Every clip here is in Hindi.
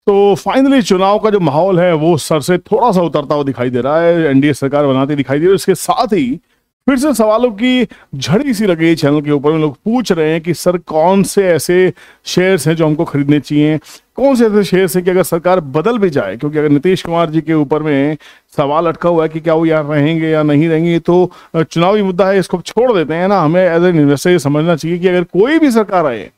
तो फाइनली चुनाव का जो माहौल है वो सर से थोड़ा सा उतरता हुआ दिखाई दे रहा है, एनडीए सरकार बनाती दिखाई दे रही है। इसके साथ ही फिर से सवालों की झड़ी सी लगी चैनल के ऊपर में। लोग पूछ रहे हैं कि सर कौन से ऐसे शेयर्स हैं जो हमको खरीदने चाहिए, कौन से ऐसे शेयर्स हैं कि अगर सरकार बदल भी जाए, क्योंकि अगर नीतीश कुमार जी के ऊपर में सवाल अटका हुआ है कि क्या वो यहाँ रहेंगे या नहीं रहेंगे, तो चुनावी मुद्दा है, इसको छोड़ देते हैं ना। हमें एज एन इन्वेस्टर ये समझना चाहिए कि अगर कोई भी सरकार आए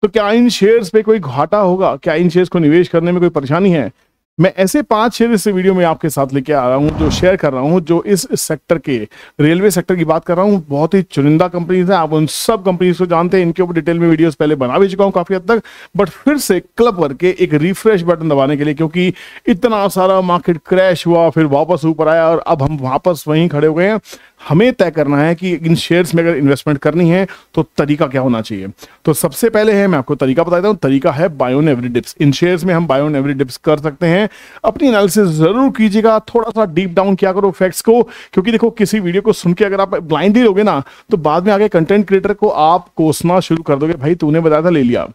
तो क्या इन शेयर्स पे कोई घाटा होगा, क्या इन शेयर्स को निवेश करने में कोई परेशानी है। मैं ऐसे 5 शेयर इस वीडियो में आपके साथ लेके आ रहा हूं, जो शेयर कर रहा हूं, जो इस सेक्टर के रेलवे सेक्टर की बात कर रहा हूं। बहुत ही चुनिंदा कंपनीज हैं, आप उन सब कंपनीज को जानते हैं, इनके ऊपर डिटेल में वीडियोस पहले बना भी चुका हूं काफी हद तक, बट फिर से क्लब करके एक रिफ्रेश बटन दबाने के लिए, क्योंकि इतना सारा मार्केट क्रैश हुआ, फिर वापस ऊपर आया और अब हम वापस वहीं खड़े हो गए हैं। हमें तय करना है कि इन शेयर्स में अगर इन्वेस्टमेंट करनी है तो तरीका क्या होना चाहिए। तो सबसे पहले है, मैं आपको तरीका बताता हूं, तरीका है बाय ऑन एवरी डिप्स। इन शेयर्स में हम बाय ऑन एवरी डिप्स कर सकते हैं। अपनी एनालिसिस जरूर कीजिएगा, थोड़ा सा डीप डाउन किया करो फैक्ट्स को, क्योंकि देखो किसी वीडियो को सुन के अगर आप ब्लाइंडली लोगे ना, तो बाद में आगे कंटेंट क्रिएटर को आप कोसना शुरू कर दोगे, भाई तूने बताया था ले लिया।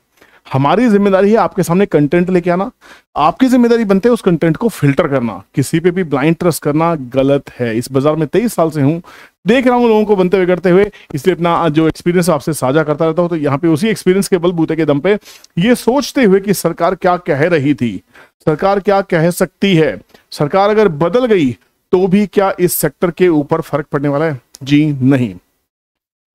हमारी जिम्मेदारी है आपके सामने कंटेंट लेके आना, आपकी जिम्मेदारी बनते है उस कंटेंट को फिल्टर करना। किसी पे भी ब्लाइंड ट्रस्ट करना गलत है। इस बाजार में 23 साल से हूं, देख रहा हूं लोगों को बनते हुए करते हुए, इसलिए अपना जो एक्सपीरियंस आपसे साझा करता रहता हूं। तो यहाँ पे उसी एक्सपीरियंस के बलबूते के दम पे ये सोचते हुए कि सरकार क्या कह रही थी, सरकार क्या कह सकती है, सरकार अगर बदल गई तो भी क्या इस सेक्टर के ऊपर फर्क पड़ने वाला है? जी नहीं।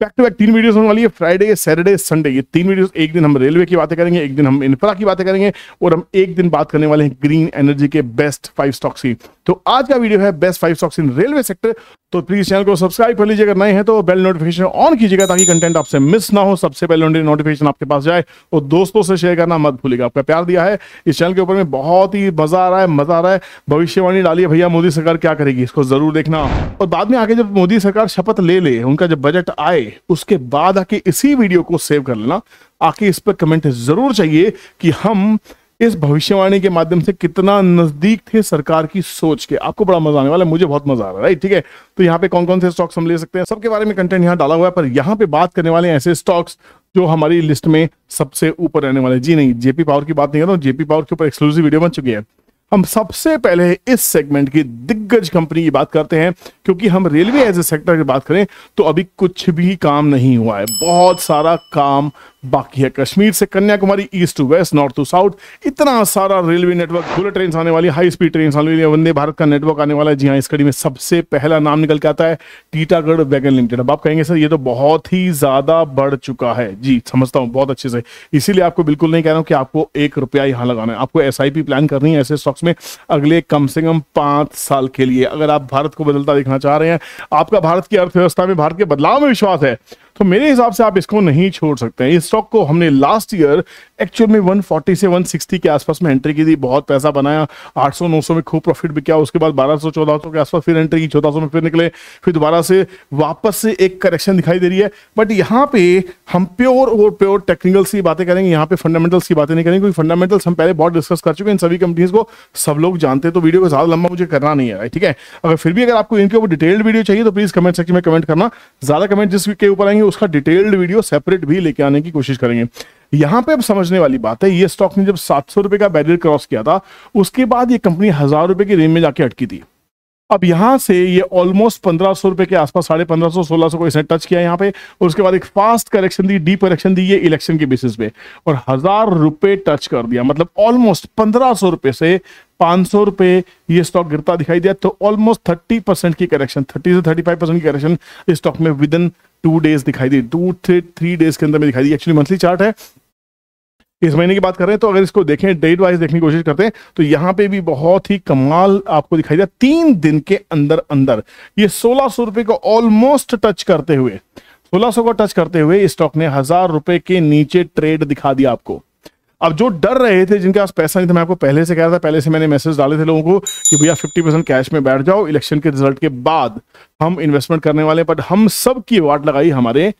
बैक टू बैक 3 वीडियोस होने वाली है, फ्राइडे, सैटरडे, संडे। ये 3 वीडियोस, एक दिन हम रेलवे की बातें करेंगे, एक दिन हम इंफ्रा की बातें करेंगे, और हम एक दिन बात करने वाले हैं ग्रीन एनर्जी के बेस्ट 5 स्टॉक्स की। तो आज का वीडियो है बेस्ट 5 स्टॉक्स इन रेलवे सेक्टर। तो प्लीज चैनल को सब्सक्राइब कर लीजिए, अगर नए हैं तो बेल नोटिफिकेशन ऑन कीजिएगा ताकि कंटेंट आपसे मिस ना हो, सबसे पहले नोटिफिकेशन आपके पास जाए। और दोस्तों से शेयर करना मत भूलिएगा। आपका प्यार दिया है इस चैनल के ऊपर में, बहुत ही मजा आ रहा है। भविष्यवाणी डालिए भैया, मोदी सरकार क्या करेगी, इसको जरूर देखना। और बाद में आके जब मोदी सरकार शपथ ले ले, उनका जब बजट आए, उसके बाद आके इसी वीडियो को सेव कर लेना, आके इस पर कमेंट जरूर चाहिए कि हम इस भविष्यवाणी के माध्यम से कितना नजदीक थे सरकार की सोच के। आपको बड़ा मजा आने वाला है, मुझे बहुत मजा आ रहा है, राइट? ठीक है, तो यहाँ पे कौन कौन से स्टॉक्स हम ले सकते हैं, सबके बारे में कंटेंट यहाँ डाला हुआ है। पर यहाँ पे बात करने वाले हैं ऐसे स्टॉक्स जो हमारी लिस्ट में सबसे ऊपर रहने वाले। जी नहीं, जेपी पावर की बात नहीं कर रहा हूँ, जेपी पावर के ऊपर एक्सक्लूसिव वीडियो बन चुकी है। हम सबसे पहले इस सेगमेंट की दिग्गज कंपनी की बात करते हैं, क्योंकि हम रेलवे एज ए सेक्टर की बात करें तो अभी कुछ भी काम नहीं हुआ है, बहुत सारा काम बाकी है। कश्मीर से Kanyakumari, east to west, north to south, इतना सारा रेलवे नेटवर्क, बुलेट ट्रेन आने वाली, हाई स्पीड ट्रेन आने वाली, वंदे भारत का नेटवर्क आने वाला है। जी हाँ, इस कड़ी में सबसे पहला नाम निकल के आता है टीटागढ़ वैगन लिमिटेड। अब आप कहेंगे सर ये तो बहुत ही ज्यादा बढ़ चुका है। जी समझता हूँ बहुत अच्छे से, इसीलिए आपको बिल्कुल नहीं कह रहा हूँ कि आपको 1 रुपया यहाँ लगाना है। आपको SIP प्लान करनी है ऐसे स्टॉक्स में अगले कम से कम 5 साल के लिए। अगर आप भारत को बदलता देखना चाह रहे हैं, आपका भारत की अर्थव्यवस्था में, भारत के बदलाव में विश्वास है, तो मेरे हिसाब से आप इसको नहीं छोड़ सकते हैं। इस स्टॉक को हमने लास्ट ईयर एक्चुअल में 140 से 160 के आसपास में एंट्री की थी, बहुत पैसा बनाया, 800-900 में खूब प्रॉफिट भी किया। उसके बाद 1200-1400 के आसपास फिर एंट्री की, 1400 में फिर निकले, फिर दोबारा से वापस से एक करेक्शन दिखाई दे रही है। बट यहाँ पे हम प्योर टेक्निकल्स की बातें करेंगे, यहाँ पे फंडामेंटल्स की बातें नहीं करेंगे, क्योंकि फंडामेंटल्स हम पहले बहुत डिस्कस कर चुके हैं। इन सभी कंपनीज को सब लोग जानते हैं, तो वीडियो को ज्यादा लंबा मुझे करना नहीं है, ठीक है। अगर फिर भी अगर आपको इनके ऊपर डिटेल्ड वीडियो चाहिए तो प्लीज कमेंट सेक्शन में कमेंट करना। ज्यादा कमेंट जिसके ऊपर आएंगे उसका डिटेल्ड वीडियो सेपरेट भी लेके आने की कोशिश करेंगे। यहां पे अब समझने वाली बात है, ये स्टॉक ने जब 700 रुपए का बैरियर क्रॉस किया था, उसके बाद ये कंपनी 1000 रुपए की रेंज में जाके अटकी थी। अब यहां से ये ऑलमोस्ट 1500 रुपए के आसपास, 1550-1600 को इसने टच किया यहाँ पे, और उसके बाद एक फास्ट करेक्शन दी, डीप करेक्शन दी, ये इलेक्शन के बेसिस पे, और 1000 रुपए टच कर दिया। मतलब ऑलमोस्ट 1500 रुपए से 500 रुपए ये स्टॉक गिरता दिखाई दिया। तो ऑलमोस्ट 30% की करेक्शन, 30 से 35% की करेक्शन इस स्टॉक में विद इन 2 डेज दिखाई दी, 2 से 3 डेज के अंदर में दिखाई दी। एक्चुअली मंथली चार्ट है, इस महीने की बात कर रहे हैं, तो अगर इसको देखें डेट वाइज देखने की कोशिश करते हैं तो यहां पे भी बहुत ही कमाल आपको दिखाई दिया। 3 दिन के अंदर अंदर ये 1600 रुपए को ऑलमोस्ट टच करते हुए, 1600 को टच करते हुए इस स्टॉक ने 1000 रुपए के नीचे ट्रेड दिखा दिया आपको। अब जो डर रहे थे, जिनके पास पैसा नहीं था, मैं आपको पहले से कह रहा था, पहले से मैंने मैसेज डाले थे लोगों को कि भैया 50% कैश में बैठ जाओ, इलेक्शन के रिजल्ट के बाद हम इन्वेस्टमेंट करने वाले। बट हम सब की वाट लगाई हमारे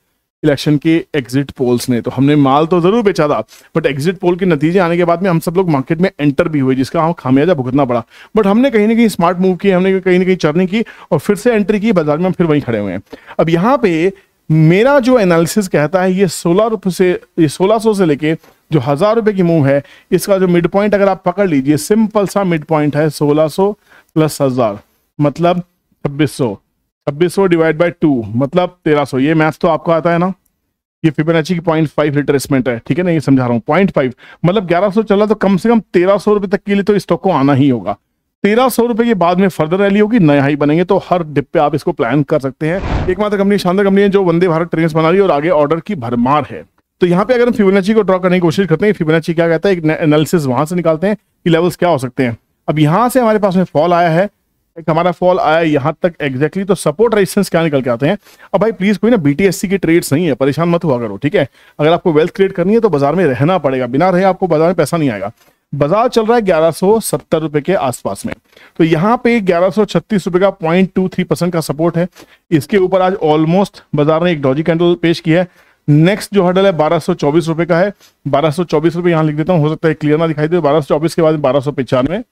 इलेक्शन के एग्जिट पोल्स ने। तो हमने माल तो जरूर बेचा था, बट एग्जिट पोल के नतीजे आने के बाद में हम सब लोग मार्केट में एंटर भी हुए, जिसका हम खामियाजा भुगतना पड़ा। बट हमने कहीं ना कहीं स्मार्ट मूव किए, हमने कहीं ना कहीं चर्निंग की और फिर से एंट्री की, बाजार में हम फिर वहीं खड़े हुए हैं। अब यहाँ पे मेरा जो एनालिसिस कहता है ये 1600 से लेके जो 1000 रुपए की मूव है, इसका जो मिड पॉइंट अगर आप पकड़ लीजिए, सिंपल सा मिड पॉइंट है 1600 प्लस 1000 मतलब 2600 डिवाइड बाय 2 मतलब 1300। ये मैथ तो आपको आता है ना। ये फिबोनाची की 0.5 रिट्रेसमेंट है, ठीक है ना, ये समझा रहा हूँ। 0.5 मतलब 1100 चला तो कम से कम 1300 रुपए तक के लिए तो स्टॉक को आना ही होगा। 1300 रुपए के बाद में फर्दर रैली होगी, नए हाई बनेंगे, तो हर डिप पे आप इसको प्लान कर सकते हैं। एकमात्र कंपनी, शानदार कंपनी है जो वंदे भारत ट्रेन्स बना रही है और आगे ऑर्डर की भरमार है। तो यहाँ पे अगर हम फिबोनाची को ड्रॉ करने की कोशिश करते हैं, फिबोनाची क्या कहता है, एक एनालिसिस वहां से निकालते हैं कि लेवल्स क्या हो सकते हैं। अब यहाँ से हमारे पास में फॉल आया है, एक हमारा फॉल आया यहाँ तक एग्जैक्टली, तो सपोर्ट रेजिस्टेंस क्या निकल के आते हैं। अब भाई प्लीज कोई ना BTSC की ट्रेड्स नहीं है, परेशान मत हुआ करो, ठीक है। अगर आपको वेल्थ क्रिएट करनी है तो बाजार में रहना पड़ेगा, बिना रहे आपको बाजार में पैसा नहीं आएगा। बाजार चल रहा है 1170 रुपए के आसपास में, तो यहाँ पे 1136 रुपए का 0.23% का सपोर्ट है। इसके ऊपर आज ऑलमोस्ट बाजार ने एक डॉजी कैंडल पेश की है। नेक्स्ट जो हर्डल है 1224 रुपए का है, 1224 रुपए यहाँ लिख देता हूँ, हो सकता है क्लियर ना दिखाई दे। 1224 के बाद 1295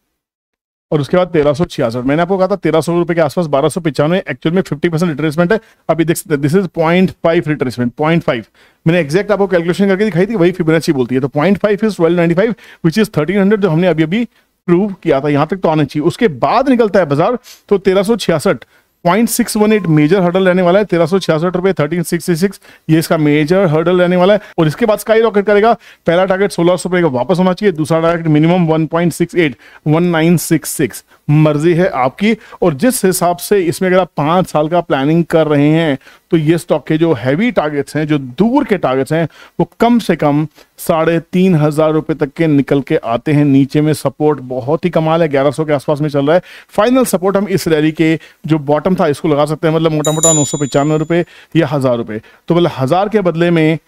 और उसके बाद 1366। मैंने आपको कहा था 1300 रुपए के आसपास 1295, एक्चुअल में 50% रिट्रेसमेंट है। अभी देख सकते हैं, दिस इज 0.5 रिट्रेसमेंट, 0.5 मैंने एग्जैक्ट आपको कैलकुलेशन करके दिखाई थी, वही फिबोनाची बोलती है। तो 0.5 इज 1295 विच इज 1300, जो हमने अभी अभी प्रूव किया था। यहां तक तो आना चाहिए। उसके बाद निकलता है बाजार तो 1366, 0.618 मेजर हर्डल रहने वाला है। 1366 रुपए 1366 ये इसका मेजर हर्डल रहने वाला है। और इसके बाद स्काई रॉकेट करेगा। पहला टारगेट 1600 रुपए का वापस होना चाहिए, दूसरा टारगेट मिनिमम 1.68 1966, मर्जी है आपकी। और जिस हिसाब से इसमें अगर आप 5 साल का प्लानिंग कर रहे हैं तो ये स्टॉक के जो हैवी टारगेट्स हैं, जो दूर के टारगेट्स हैं, वो कम से कम 3500 रुपए तक के निकल के आते हैं। नीचे में सपोर्ट बहुत ही कमाल है, 1100 के आसपास में चल रहा है। फाइनल सपोर्ट हम इस रैली के जो बॉटम था इसको लगा सकते हैं, मतलब मोटा मोटा 995 रुपए या 1000 रुपए। तो मतलब 1000 के बदले में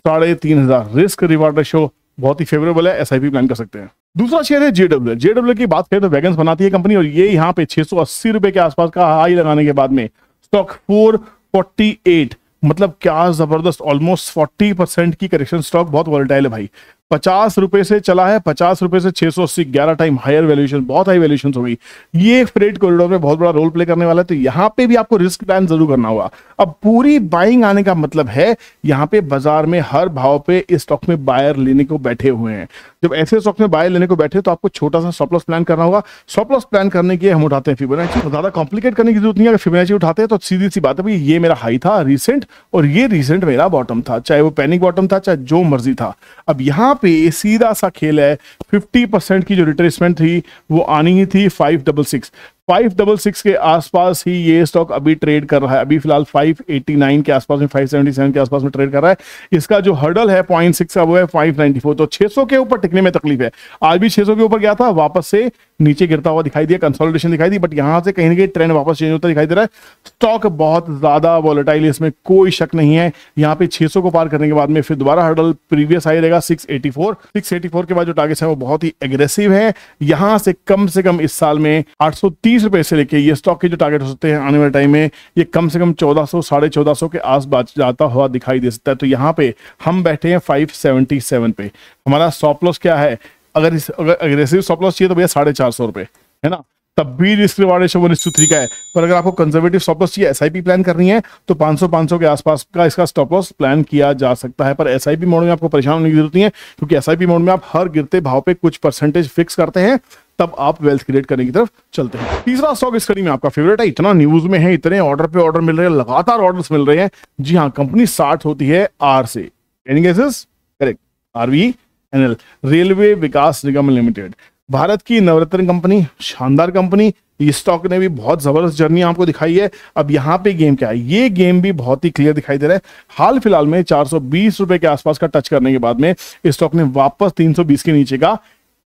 3500, रिस्क रिवार्ड रेशो बहुत ही फेवरेबल है, SIP प्लान कर सकते हैं। दूसरा शेयर है JW। JW की बात करें तो वैगन्स बनाती है कंपनी, और ये यहाँ पे 680 रुपए के आसपास का हाई लगाने के बाद में स्टॉक 448, मतलब क्या जबरदस्त, ऑलमोस्ट 40% की करेक्शन। स्टॉक बहुत वॉलेटाइल है भाई। 50 रुपए से चला है, 50 रुपए से 680, 11 टाइम हायर वैल्यूएशन, बहुत हाई वैल्यूएशन हो गई। ये फ्रेट कॉरिडोर में बहुत बड़ा रोल प्ले करने वाला है, तो यहाँ पे भी आपको रिस्क प्लान जरूर करना होगा। अब पूरी बाइंग आने का मतलब है यहाँ पे बाजार में हर भाव पे इस स्टॉक में बायर लेने को बैठे हुए हैं। जब ऐसे स्टॉक में बायर लेने को बैठे तो आपको छोटा सा स्टॉप लॉस प्लान करना होगा। स्टॉप लॉस प्लान करने के लिए हम उठाते हैं फिबोनाची, तो ज्यादा कॉम्प्लिकेट करने की जरूरत नहीं है। अगर फिबोनाची उठाते हैं तो सीधी सी बात है भाई, ये मेरा हाई था रिसेंट और ये रिसेंट मेरा बॉटम था, चाहे वो पैनिक बॉटम था चाहे जो मर्जी था। अब यहाँ पे सीधा सा खेल है, 50% की जो रिट्रेसमेंट थी वो आनी ही थी 566 के आसपास ही ये स्टॉक अभी ट्रेड कर रहा है। अभी फिलहाल 589 के आसपास में, 577 के आसपास में ट्रेड कर रहा है। इसका जो हर्डल है 0.6 का वो है 594, तो 600 के ऊपर टिकने में तकलीफ है। आज भी 600 के ऊपर गया था, वापस से नीचे गिरता हुआ दिखाई दिया, कंसोलिडेशन दिखाई दी, बट यहां से कहीं ना कहीं ट्रेंड वापस चेंज होता दिखाई दे रहा है। स्टॉक बहुत ज्यादा वॉलेटाइल है, इसमें कोई शक नहीं है। यहाँ पे 600 को पार करने के बाद में फिर दोबारा हर्डल प्रीवियस हाई रहेगा 684 के बाद जो टारगेट्स है वो बहुत ही एग्रेसिव है। यहां से कम इस साल में 830 रुपए से लेके ये स्टॉक के जो टारगेट हो सकते हैं आने वाले टाइम में, ये कम से कम 1400 1450 के आसपास जाता हुआ दिखाई दे सकता है। तो यहाँ पे हम बैठे हैं 577 पे। हमारा स्टॉप लॉस क्या है, अगर एग्रेसिव स्टॉप लॉस चाहिए तो भैया 450 रुपए है ना, तब भी रिस्क रिवार्ड रेशियो 1:3 का है। पर अगर आपको कंजर्वेटिव स्टॉप लॉस चाहिए, SIP प्लान करनी है, तो 500 के आसपास का इसका स्टॉप लॉस प्लान किया जा सकता है। पर SIP मोड में आपको परेशान होने की जरूरत नहीं है, क्योंकि SIP मोड में आप हर गिरते भाव पे कुछ परसेंटेज फिक्स करते हैं, तब आप वेल्थ क्रिएट करने की तरफ चलते हैं। तीसरा स्टॉक इस कड़ी में आपका फेवरेट है, इतना न्यूज में है, इतने ऑर्डर पे ऑर्डर मिल रहे हैं, लगातार ऑर्डर्स मिल रहे हैं। जी हाँ, कंपनी स्टार्ट होती है R से, any guesses? Correct, RVNL, railway Vikas Nigam limited, Bharat की नवरत्न कंपनी, शानदार कंपनी। इस स्टॉक ने भी बहुत जबरदस्त जर्नी आपको दिखाई है। अब यहाँ पे गेम क्या है, ये गेम भी बहुत ही क्लियर दिखाई दे रहा है। हाल फिलहाल में 420 रुपए के आसपास का टच करने के बाद में इस स्टॉक ने वापस 320 के नीचे का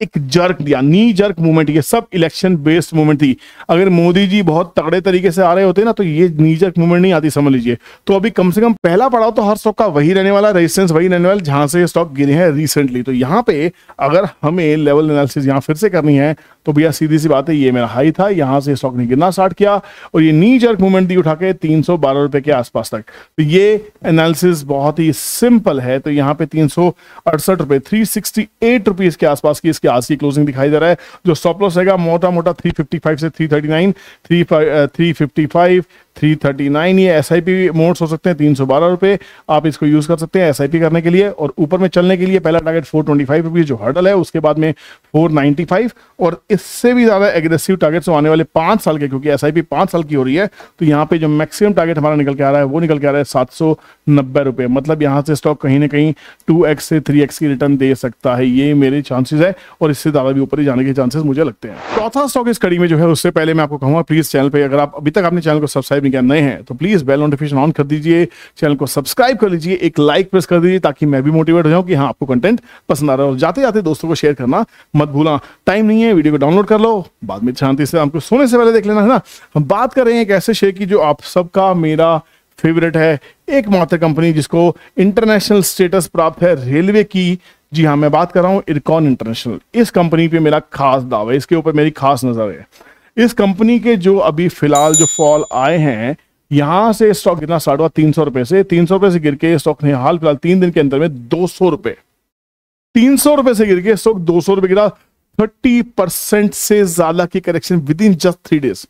एक जर्क दिया, नी जर्क मूवमेंट। ये सब इलेक्शन बेस्ड मूवमेंट थी। अगर मोदी जी बहुत तगड़े तरीके से आ रहे होते ना तो ये नी जर्क मूवमेंट नहीं आती, समझ लीजिए। तो अभी कम से कम पहला पड़ाव तो हर स्टॉक का वही रहने वाला, रेजिस्टेंस वही रहने वाला जहां से स्टॉक गिरे हैं रिसेंटली। तो यहाँ पे अगर हमें लेवल एनालिसिस यहाँ फिर से करनी है तो भैया सीधी सी बात है, ये मेरा हाई था, यहाँ से स्टॉक ने गिरना स्टार्ट किया और ये नी जर्क मूवमेंट दी उठा के 312 रुपए के आसपास तक। तो ये एनालिसिस बहुत ही सिंपल है। तो यहाँ पे 368 रुपए, 368 रुपीज के आसपास की इसकी आज की क्लोजिंग दिखाई दे रहा है। जो स्टॉप लॉस रहेगा मोटा मोटा 355 से 339, 355, 339 ये SIP मोड्स हो सकते हैं, 312 रुपये आप इसको यूज कर सकते हैं SIP करने के लिए। और ऊपर में चलने के लिए पहला टारगेट 425 रुपीज जो हर्डल है, उसके बाद में 495 और इससे भी ज्यादा एग्रेसिव टारगेट्स आने वाले 5 साल के, क्योंकि SIP 5 साल की हो रही है। तो यहाँ पे जो मैक्सिमम टारगेट हमारा निकल के आ रहा है वो निकल के आ रहा है 790 रुपये। मतलब यहाँ से स्टॉक कहीं ना कहीं 2x से 3x की रिटर्न दे सकता है, ये मेरे चांसेस है और इससे ज्यादा भी ऊपर ही जाने के चांसेस मुझे लगते हैं। चौथा स्टॉक इस कड़ी में जो है, उससे पहले मैं आपको कहूंगा प्लीज चैनल पे अगर आप अभी तक आपने चैनल को सब्सक्राइब नहीं किया, नए हैं तो प्लीज बेल नोटिफिकेशन ऑन कर दीजिए, चैनल को सब्सक्राइब कर लीजिए, एक लाइक प्रेस कर दीजिए ताकि मैं भी मोटिवेट हो जाऊं कि हाँ आपको कंटेंट पसंद आ रहा है। और जाते जाते दोस्तों को शेयर करना मत भूलना। टाइम नहीं है, वीडियो को डाउनलोड कर लो, बाद में शांति से आपको सोने से पहले देख लेना, है ना। हम बात कर रहे हैं एक ऐसे शेयर की जो आप सबका मेरा फेवरेट है, एकमात्र कंपनी जिसको इंटरनेशनल स्टेटस प्राप्त है रेलवे की। जी हाँ, मैं बात कर रहा हूं इरकॉन इंटरनेशनल। इस कंपनी पे मेरा खास दावा है, इसके ऊपर मेरी खास नजर है। इस कंपनी के जो अभी फिलहाल जो फॉल आए हैं, यहां से स्टॉक गिरना स्टार्ट हुआ 300 रुपए से। 300 रुपए से गिर के स्टॉक ने हाल फिलहाल 3 दिन के अंदर में 200 रुपए, 300 रुपए से गिर के स्टॉक 200 रुपए गिरा। 30% से ज्यादा की correction with in just 3 days.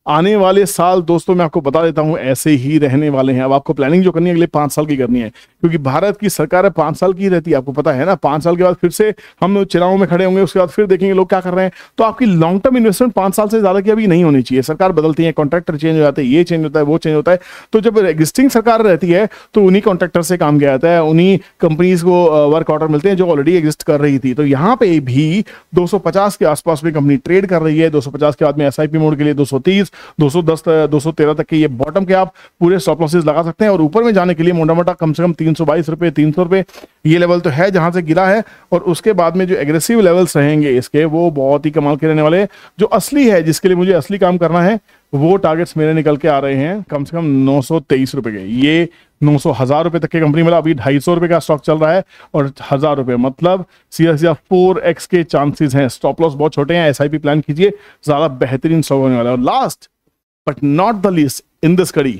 आने वाले साल दोस्तों मैं आपको बता देता हूं ऐसे ही रहने वाले हैं। अब आपको प्लानिंग जो करनी है अगले 5 साल की करनी है, क्योंकि भारत की सरकार है 5 साल की रहती है, आपको पता है ना। 5 साल के बाद फिर से हम चिरागों में खड़े होंगे, उसके बाद फिर देखेंगे लोग क्या कर रहे हैं। तो आपकी लॉन्ग टर्म इन्वेस्टमेंट 5 साल से ज्यादा की अभी नहीं होनी चाहिए। सरकार बदलती है, कॉन्ट्रैक्टर चेंज हो जाते हैं, ये चेंज होता है, वो चेंज होता है। तो जब एग्जिस्टिंग सरकार रहती है तो उन्हीं कॉन्ट्रैक्टर से काम किया जाता है, उन्हीं कंपनीज को वर्क ऑर्डर मिलते हैं जो ऑलरेडी एग्जिस्ट कर रही थी। तो यहाँ पे भी 250 के आसपास में कंपनी ट्रेड कर रही है। 250 के बाद में SIP मोड के लिए 230, 210, 213 तक के ये बॉटम के आप पूरे स्टॉप लॉसेस लगा सकते हैं। और ऊपर में जाने के लिए मोटा मोटा कम से कम 322 रुपए, 300 रुपए ये लेवल तो है जहां से गिरा है। और उसके बाद में जो एग्रेसिव लेवल्स रहेंगे इसके, वो बहुत ही कमाल के रहने वाले हैं। जो असली है, जिसके लिए मुझे असली काम करना है, वो टारगेट्स मेरे निकल के आ रहे हैं कम से कम 923 रुपए के। ये 900 1000 रुपए तक की कंपनी, मतलब अभी 250 रुपए का स्टॉक चल रहा है और 1000 रुपए, मतलब सीधा सीधा 4x के चांसेस हैं। स्टॉप लॉस बहुत छोटे हैं, SIP प्लान कीजिए, ज्यादा बेहतरीन स्टॉक होने वाला है। और last but not the least in this study,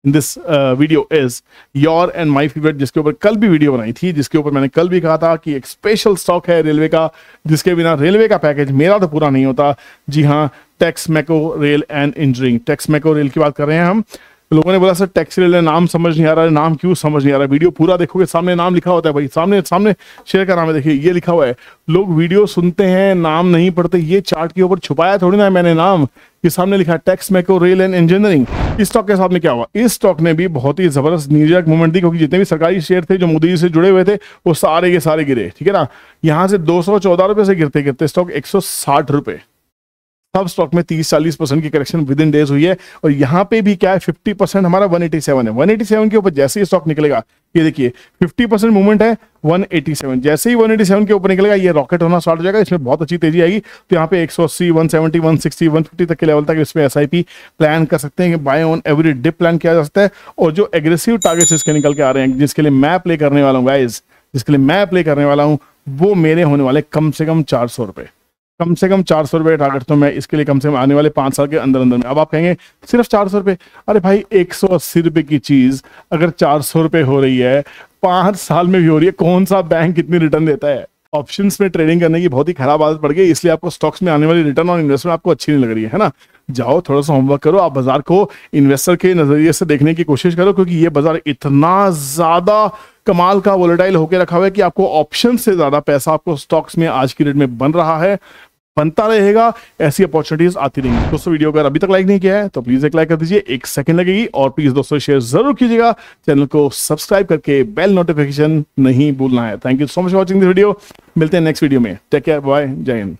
in this video is your and my favorite, जिसके ऊपर कल भी वीडियो बनाई थी, जिसके ऊपर मैंने कल भी कहा था कि एक स्पेशल स्टॉक है रेलवे का, जिसके बिना रेलवे का पैकेज मेरा तो पूरा नहीं होता। जी हाँ, Texmaco rail and engineering. Texmaco rail की बात कर रहे हैं हम। लोगों ने बोला सर टैक्स रेल है, नाम समझ नहीं आ रहा है। नाम क्यों समझ नहीं आ रहा है? वीडियो पूरा देखोगे, सामने नाम लिखा होता है भाई, सामने सामने शेयर का नाम है, देखिए ये लिखा हुआ है। लोग वीडियो सुनते हैं, नाम नहीं पढ़ते। ये चार्ट के ऊपर छुपाया थोड़ी ना है मैंने नाम, ये सामने लिखा है टेक्समेको रेल एंड इंजीनियरिंग। इस स्टॉक के साथ में क्या हुआ, इस स्टॉक ने भी बहुत ही जबरदस्त नीजक मूवमेंट दी, क्योंकि जितने भी सरकारी शेयर थे जो मोदी जी से जुड़े हुए थे वो सारे के सारे गिरे, ठीक है ना। यहाँ से 214 रुपए से गिरते गिरते स्टॉक 160 रुपए, सब स्टॉक में 30-40% की करेक्शन विद इन डेज हुई है। और यहाँ पे भी क्या है, 50% हमारा 187 है। 187 के ऊपर जैसे ही स्टॉक निकलेगा, ये देखिए 50% मूवमेंट है 187। जैसे ही 187 के ऊपर निकलेगा ये रॉकेट होना स्टार्ट हो जाएगा, इसमें बहुत अच्छी तेजी आएगी। तो यहाँ पे 180, 170, 160, 150 तक के लेवल तक इसमें SIP प्लान कर सकते हैं कि buy on every dip plan किया जा सकता है। और जो एग्रेसिव टारगेट्स इसके निकल के आ रहे हैं, जिसके लिए मैं प्ले करने वाला हूँ गाइज, जिसके लिए मैं प्ले करने वाला हूँ, वो मेरे होने वाले कम से कम 400 रुपए, कम से कम 400 रुपए टारगेट। तो मैं इसके लिए कम से कम आने वाले 5 साल के अंदर अंदर में। अब आप कहेंगे सिर्फ 400 रुपए, अरे भाई 180 रुपए की चीज अगर 400 रुपए हो रही है, 5 साल में भी हो रही है, कौन सा बैंक कितनी रिटर्न देता है? ऑप्शंस में ट्रेडिंग करने की बहुत ही खराब आदत पड़ गई, इसलिए आपको स्टॉक्स में आने वाली रिटर्न ऑन इन्वेस्टमेंट आपको अच्छी नहीं लग रही है ना। जाओ थोड़ा सा होमवर्क करो, आप बाजार को इन्वेस्टर के नजरिए से देखने की कोशिश करो, क्योंकि ये बाजार इतना ज्यादा कमाल का वोलेटाइल होकर रखा हुआ है कि आपको ऑप्शन से ज्यादा पैसा आपको स्टॉक्स में आज की डेट में बन रहा है, बनता रहेगा। ऐसी अपॉर्चुनिटीज आती रहेंगी। दोस्तों वीडियो अगर अभी तक लाइक नहीं किया है तो प्लीज एक लाइक कर दीजिए, 1 सेकंड लगेगी। और प्लीज दोस्तों शेयर जरूर कीजिएगा, चैनल को सब्सक्राइब करके बेल नोटिफिकेशन नहीं भूलना है। Thank you so much for watching this video. मिलते हैं नेक्स्ट वीडियो में। टेक केयर, बाय, जय हिंद।